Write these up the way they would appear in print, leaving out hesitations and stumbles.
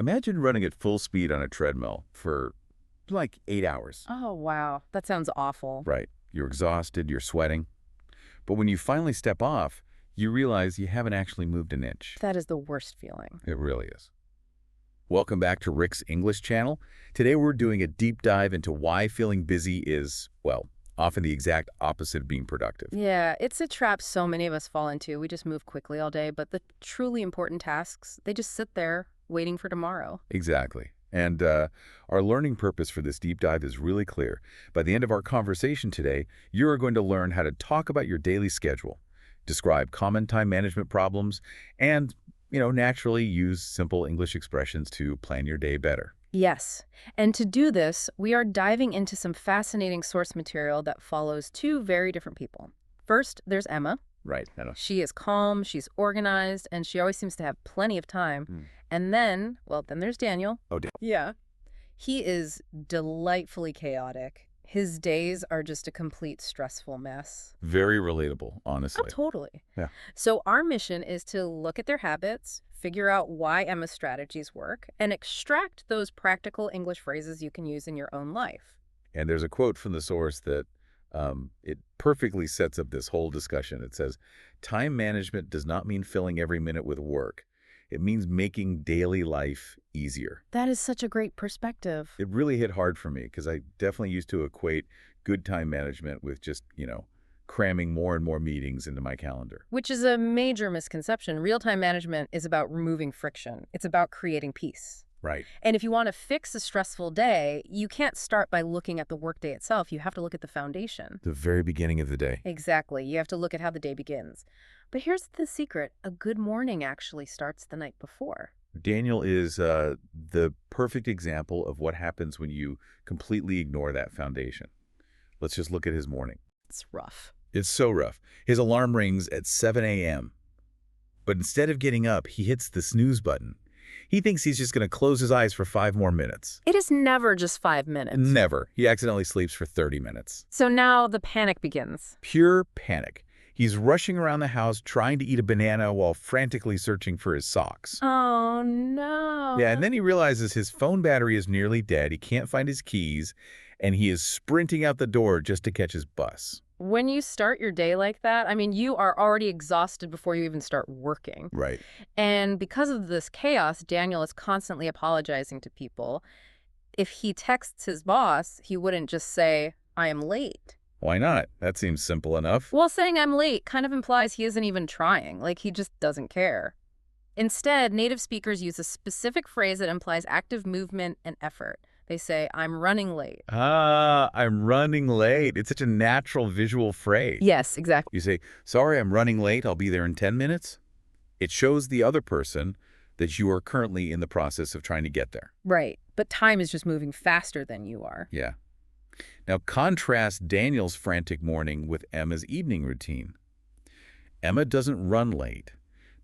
Imagine running at full speed on a treadmill for like 8 hours. Oh, wow. That sounds awful. Right. You're exhausted, you're sweating. But when you finally step off, you realize you haven't actually moved an inch. That is the worst feeling. It really is. Welcome back to Rick's English channel. Today we're doing a deep dive into why feeling busy is, well, often the exact opposite of being productive. Yeah, it's a trap so many of us fall into. We just move quickly all day, but the truly important tasks, they just sit there waiting for tomorrow. Exactly. And our learning purpose for this deep dive is really clear. By the end of our conversation today, you are going to learn how to talk about your daily schedule, describe common time management problems, and, naturally use simple English expressions to plan your day better. Yes, and to do this, we are diving into some fascinating source material that follows two very different people. First, there's Emma. Right. I know. She is calm, she's organized, and she always seems to have plenty of time. And then, well, then there's Daniel. Oh, Yeah. He is delightfully chaotic. His days are just a complete stressful mess. very relatable, Oh, honestly. totally. Yeah. So our mission is to look at their habits, figure out why Emma's strategies work, and extract those practical English phrases you can use in your own life. And there's a quote from the source that it perfectly sets up this whole discussion. It says, time management does not mean filling every minute with work. It means making daily life easier. That is such a great perspective. It really hit hard for me because I definitely used to equate good time management with just, cramming more and more meetings into my calendar. Which is a major misconception. Real-time management is about removing friction. It's about creating peace. Right. And if you want to fix a stressful day, you can't start by looking at the workday itself. You have to look at the foundation. The very beginning of the day. Exactly. You have to look at how the day begins. But here's the secret. A good morning actually starts the night before. Daniel is the perfect example of what happens when you completely ignore that foundation. Let's just look at his morning. It's rough. It's so rough. His alarm rings at 7 a.m. But instead of getting up, he hits the snooze button. He thinks he's just going to close his eyes for 5 more minutes. It is never just 5 minutes. Never. He accidentally sleeps for 30 minutes. So now the panic begins. Pure panic. He's rushing around the house trying to eat a banana while frantically searching for his socks. Oh, no. Yeah, and then he realizes his phone battery is nearly dead. He can't find his keys, and he is sprinting out the door just to catch his bus. When you start your day like that, I mean, you are already exhausted before you even start working. Right. And because of this chaos, Daniel is constantly apologizing to people. If he texts his boss, he wouldn't just say, I am late. Why not? That seems simple enough. Well, saying I'm late kind of implies he isn't even trying, like he just doesn't care. Instead, native speakers use a specific phrase that implies active movement and effort. They say, I'm running late. I'm running late. It's such a natural visual phrase. Yes, exactly. You say, sorry, I'm running late. I'll be there in 10 minutes. It shows the other person that you are currently in the process of trying to get there. Right. But time is just moving faster than you are. Yeah. Now contrast Daniel's frantic morning with Emma's evening routine. Emma doesn't run late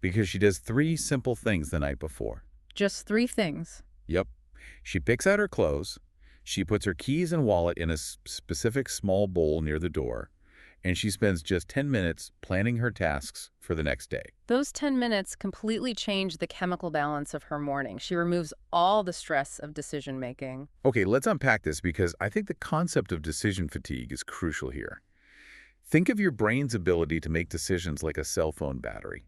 because she does 3 simple things the night before. Just 3 things. Yep. She picks out her clothes, she puts her keys and wallet in a specific small bowl near the door, and she spends just 10 minutes planning her tasks for the next day. Those 10 minutes completely change the chemical balance of her morning. She removes all the stress of decision-making. Okay, let's unpack this because I think the concept of decision fatigue is crucial here. Think of your brain's ability to make decisions like a cell phone battery.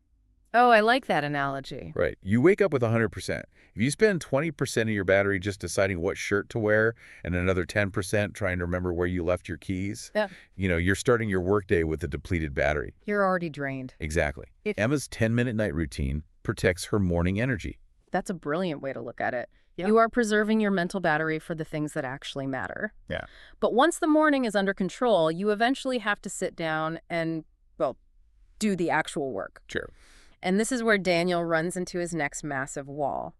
Oh, I like that analogy. Right. You wake up with 100%. If you spend 20% of your battery just deciding what shirt to wear and another 10% trying to remember where you left your keys, Yeah. You're starting your workday with a depleted battery. You're already drained. Exactly. Emma's 10-minute night routine protects her morning energy. That's a brilliant way to look at it. Yeah. You are preserving your mental battery for the things that actually matter. Yeah. But once the morning is under control, you eventually have to sit down and, well, do the actual work. Sure. And this is where Daniel runs into his next massive wall.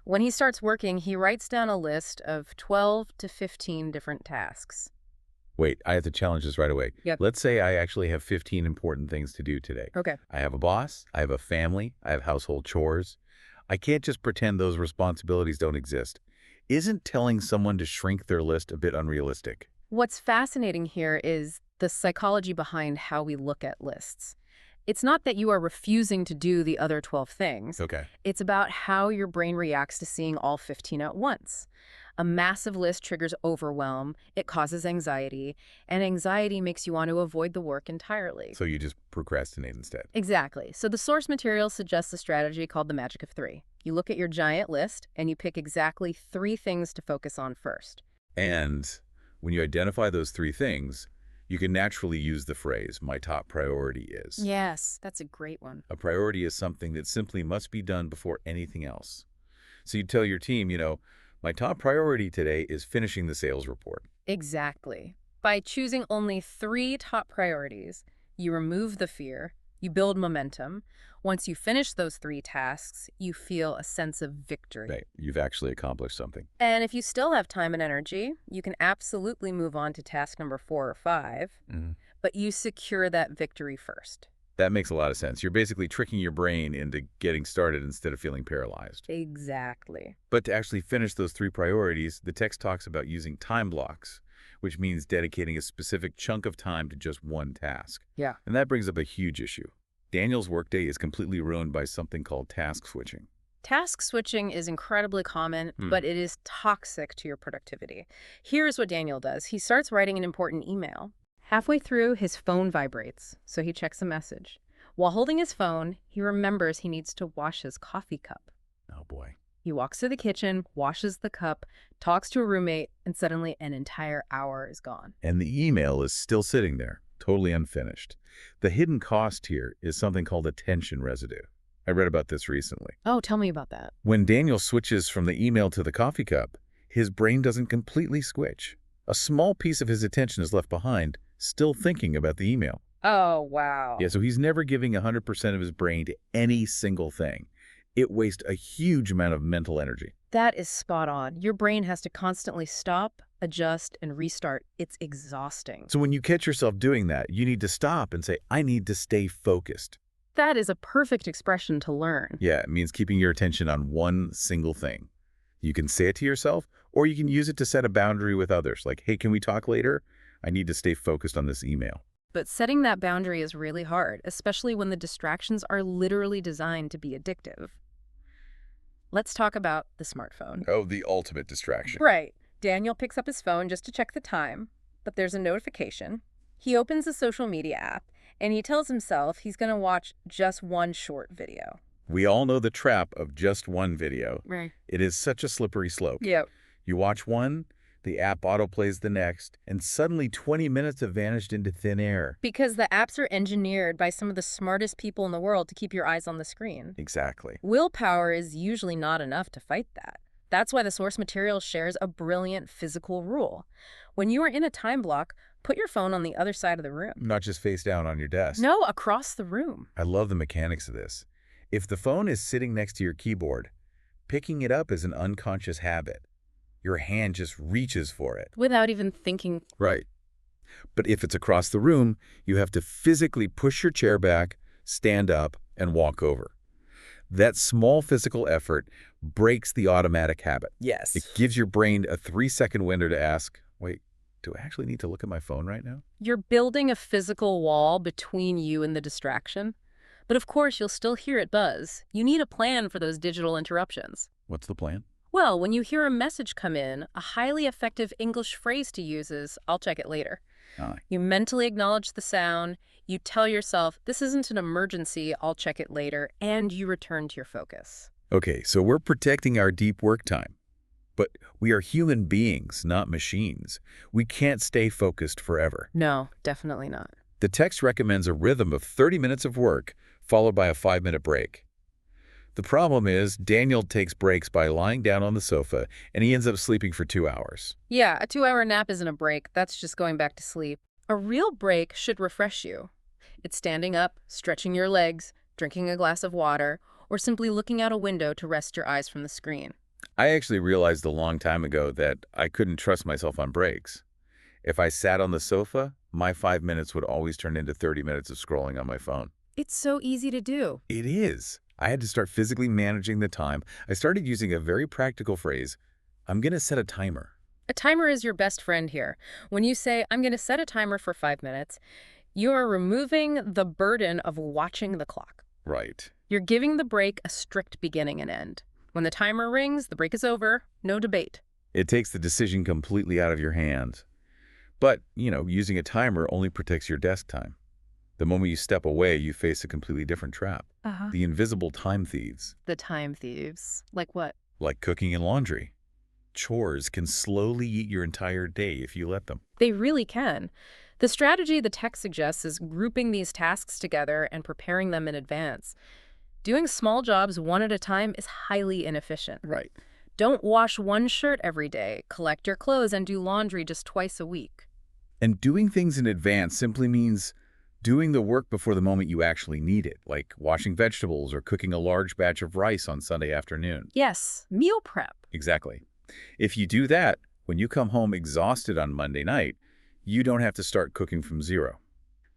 When he starts working, he writes down a list of 12 to 15 different tasks. Wait, I have to challenge this right away. Yep. Let's say I actually have 15 important things to do today. Okay. I have a boss, I have a family, I have household chores. I can't just pretend those responsibilities don't exist. Isn't telling someone to shrink their list a bit unrealistic? What's fascinating here is the psychology behind how we look at lists. It's not that you are refusing to do the other 12 things. Okay. It's about how your brain reacts to seeing all 15 at once. A massive list triggers overwhelm, it causes anxiety, and anxiety makes you want to avoid the work entirely. So you just procrastinate instead. Exactly. So the source material suggests a strategy called the Magic of Three. You look at your giant list, and you pick exactly 3 things to focus on first. And when you identify those 3 things, you can naturally use the phrase, my top priority is. Yes, that's a great one. A priority is something that simply must be done before anything else. So you tell your team, my top priority today is finishing the sales report. Exactly. By choosing only 3 top priorities, you remove the fear, you build momentum. Once you finish those 3 tasks, you feel a sense of victory. Right. You've actually accomplished something. And if you still have time and energy, you can absolutely move on to task number 4 or 5, but you secure that victory first. That makes a lot of sense. You're basically tricking your brain into getting started instead of feeling paralyzed. Exactly. But to actually finish those 3 priorities, the text talks about using time blocks, which means dedicating a specific chunk of time to just one task. Yeah. And that brings up a huge issue. Daniel's workday is completely ruined by something called task switching. Task switching is incredibly common, but it is toxic to your productivity. Here's what Daniel does. He starts writing an important email. Halfway through, his phone vibrates, so he checks a message. While holding his phone, he remembers he needs to wash his coffee cup. Oh boy. He walks to the kitchen, washes the cup, talks to a roommate, and suddenly an entire hour is gone. And the email is still sitting there, totally unfinished. The hidden cost here is something called attention residue. I read about this recently. Oh, tell me about that. When Daniel switches from the email to the coffee cup, his brain doesn't completely switch. A small piece of his attention is left behind, still thinking about the email. Oh, wow. Yeah, so he's never giving 100% of his brain to any single thing. It wastes a huge amount of mental energy. That is spot on. Your brain has to constantly stop, adjust, and restart. It's exhausting. So when you catch yourself doing that, you need to stop and say, I need to stay focused. That is a perfect expression to learn. Yeah, it means keeping your attention on one single thing. You can say it to yourself, or you can use it to set a boundary with others. Like, hey, can we talk later? I need to stay focused on this email. But setting that boundary is really hard, especially when the distractions are literally designed to be addictive. Let's talk about the smartphone. Oh, the ultimate distraction. Right. Daniel picks up his phone just to check the time, but there's a notification. He opens the social media app, and he tells himself he's going to watch just one short video. We all know the trap of just one video. Right. It is such a slippery slope. Yep. You watch one, the app autoplays the next, and suddenly 20 minutes have vanished into thin air. Because the apps are engineered by some of the smartest people in the world to keep your eyes on the screen. Exactly. Willpower is usually not enough to fight that. That's why the source material shares a brilliant physical rule. When you are in a time block, put your phone on the other side of the room. Not just face down on your desk. No, across the room. I love the mechanics of this. If the phone is sitting next to your keyboard, picking it up is an unconscious habit. Your hand just reaches for it. Without even thinking. Right. But if it's across the room, you have to physically push your chair back, stand up, and walk over. That small physical effort breaks the automatic habit. Yes. It gives your brain a 3-second window to ask, wait, do I actually need to look at my phone right now? You're building a physical wall between you and the distraction. But of course, you'll still hear it buzz. You need a plan for those digital interruptions. What's the plan? Well, when you hear a message come in, a highly effective English phrase to use is, I'll check it later. Aye. You mentally acknowledge the sound, you tell yourself, this isn't an emergency, I'll check it later, and you return to your focus. Okay, so we're protecting our deep work time. But we are human beings, not machines. We can't stay focused forever. No, definitely not. The text recommends a rhythm of 30 minutes of work, followed by a 5-minute break. The problem is, Daniel takes breaks by lying down on the sofa, and he ends up sleeping for 2 hours. Yeah, a 2-hour nap isn't a break. That's just going back to sleep. A real break should refresh you. It's standing up, stretching your legs, drinking a glass of water, or simply looking out a window to rest your eyes from the screen. I actually realized a long time ago that I couldn't trust myself on breaks. If I sat on the sofa, my 5 minutes would always turn into 30 minutes of scrolling on my phone. It's so easy to do. It is. I had to start physically managing the time. I started using a very practical phrase. I'm going to set a timer. A timer is your best friend here. When you say, I'm going to set a timer for 5 minutes, You are removing the burden of watching the clock. Right. You're giving the break a strict beginning and end. When the timer rings, the break is over, no debate. It takes the decision completely out of your hands. But, using a timer only protects your desk time. The moment you step away, you face a completely different trap. The invisible time thieves. The time thieves. Like what? Like cooking and laundry. Chores can slowly eat your entire day if you let them. They really can. The strategy the text suggests is grouping these tasks together and preparing them in advance. Doing small jobs one at a time is highly inefficient. Right. Don't wash one shirt every day. Collect your clothes and do laundry just twice a week. And doing things in advance simply means doing the work before the moment you actually need it, like washing vegetables or cooking a large batch of rice on Sunday afternoon. Yes, meal prep. Exactly. If you do that, when you come home exhausted on Monday night, you don't have to start cooking from zero.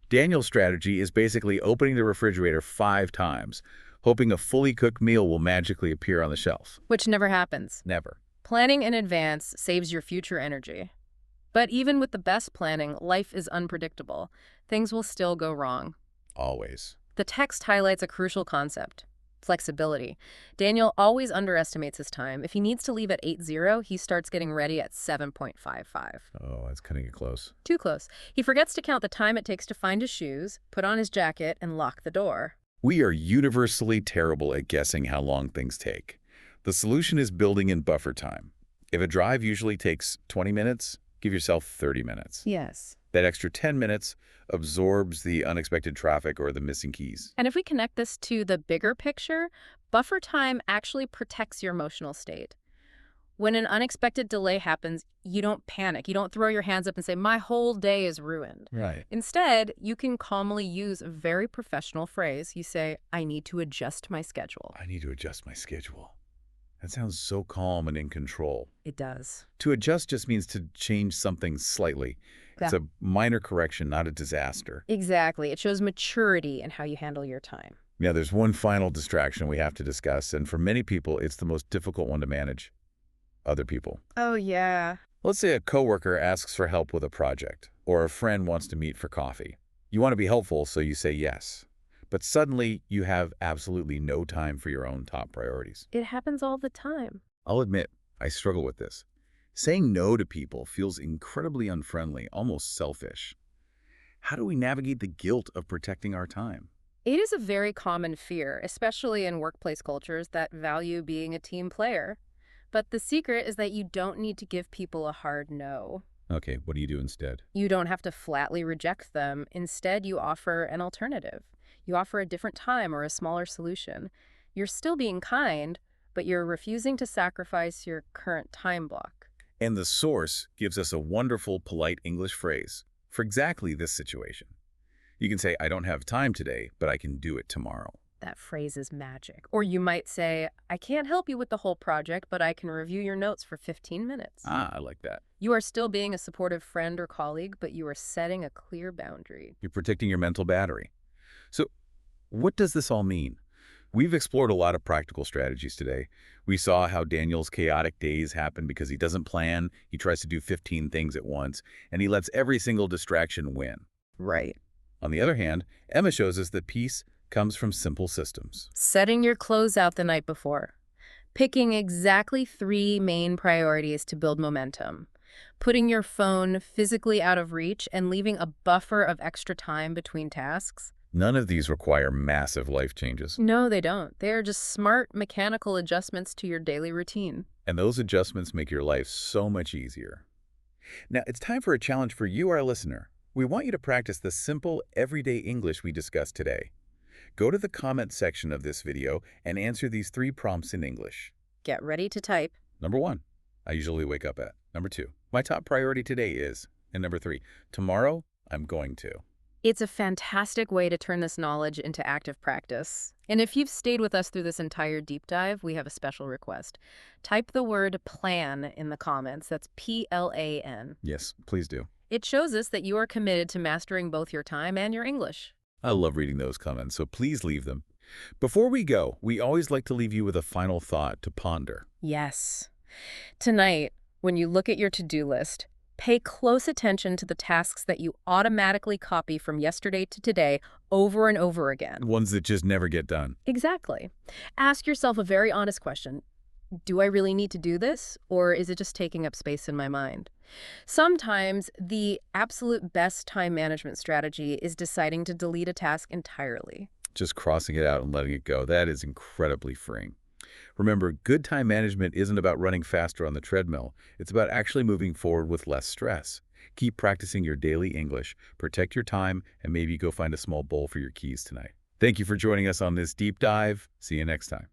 Daniel's strategy is basically opening the refrigerator 5 times, hoping a fully cooked meal will magically appear on the shelf. Which never happens. Never. Planning in advance saves your future energy. But even with the best planning, life is unpredictable. Things will still go wrong. Always. The text highlights a crucial concept: flexibility. Daniel always underestimates his time. If he needs to leave at 8:00, he starts getting ready at 7:55. Oh, that's cutting it close. Too close. He forgets to count the time it takes to find his shoes, put on his jacket, and lock the door. We are universally terrible at guessing how long things take. The solution is building in buffer time. If a drive usually takes 20 minutes, give yourself 30 minutes. Yes. That extra 10 minutes absorbs the unexpected traffic or the missing keys. And if we connect this to the bigger picture, buffer time actually protects your emotional state. When an unexpected delay happens, you don't panic. You don't throw your hands up and say, my whole day is ruined. Right. Instead, you can calmly use a very professional phrase. You say, I need to adjust my schedule. I need to adjust my schedule. That sounds so calm and in control. It does. To adjust just means to change something slightly. It's a minor correction, not a disaster. Exactly. It shows maturity in how you handle your time. Now, there's one final distraction we have to discuss, and for many people, it's the most difficult one to manage. Other people. Oh, yeah. Let's say a coworker asks for help with a project, or a friend wants to meet for coffee. You want to be helpful, so you say yes. But suddenly, you have absolutely no time for your own top priorities. It happens all the time. I'll admit, I struggle with this. Saying no to people feels incredibly unfriendly, almost selfish. How do we navigate the guilt of protecting our time? It is a very common fear, especially in workplace cultures that value being a team player. But the secret is that you don't need to give people a hard no. Okay, what do you do instead? You don't have to flatly reject them. Instead, you offer an alternative. You offer a different time or a smaller solution. You're still being kind, but you're refusing to sacrifice your current time block. And the source gives us a wonderful, polite English phrase for exactly this situation. You can say, I don't have time today, but I can do it tomorrow. That phrase is magic. Or you might say, I can't help you with the whole project, but I can review your notes for 15 minutes. Ah, I like that. You are still being a supportive friend or colleague, but you are setting a clear boundary. You're protecting your mental battery. So what does this all mean? We've explored a lot of practical strategies today. We saw how Daniel's chaotic days happen because he doesn't plan, he tries to do 15 things at once, and he lets every single distraction win. Right. On the other hand, Emma shows us that peace comes from simple systems. Setting your clothes out the night before. Picking exactly 3 main priorities to build momentum. Putting your phone physically out of reach and leaving a buffer of extra time between tasks. None of these require massive life changes. No, they don't. They are just smart mechanical adjustments to your daily routine. And those adjustments make your life so much easier. Now, it's time for a challenge for you, our listener. We want you to practice the simple, everyday English we discussed today. Go to the comment section of this video and answer these 3 prompts in English. Get ready to type. Number 1, I usually wake up at. Number 2, my top priority today is. And number 3, tomorrow, I'm going to. It's a fantastic way to turn this knowledge into active practice. And if you've stayed with us through this entire deep dive, we have a special request. Type the word PLAN in the comments. That's P-L-A-N. Yes, please do. It shows us that you are committed to mastering both your time and your English. I love reading those comments, so please leave them. Before we go, we always like to leave you with a final thought to ponder. Yes. Tonight, when you look at your to-do list, Pay close attention to the tasks that you automatically copy from yesterday to today over and over again. Ones that just never get done. Exactly. Ask yourself a very honest question. Do I really need to do this, or is it just taking up space in my mind? Sometimes the absolute best time management strategy is deciding to delete a task entirely. Just crossing it out and letting it go. That is incredibly freeing. Remember, good time management isn't about running faster on the treadmill. It's about actually moving forward with less stress. Keep practicing your daily English, protect your time, and maybe go find a small bowl for your keys tonight. Thank you for joining us on this deep dive. See you next time.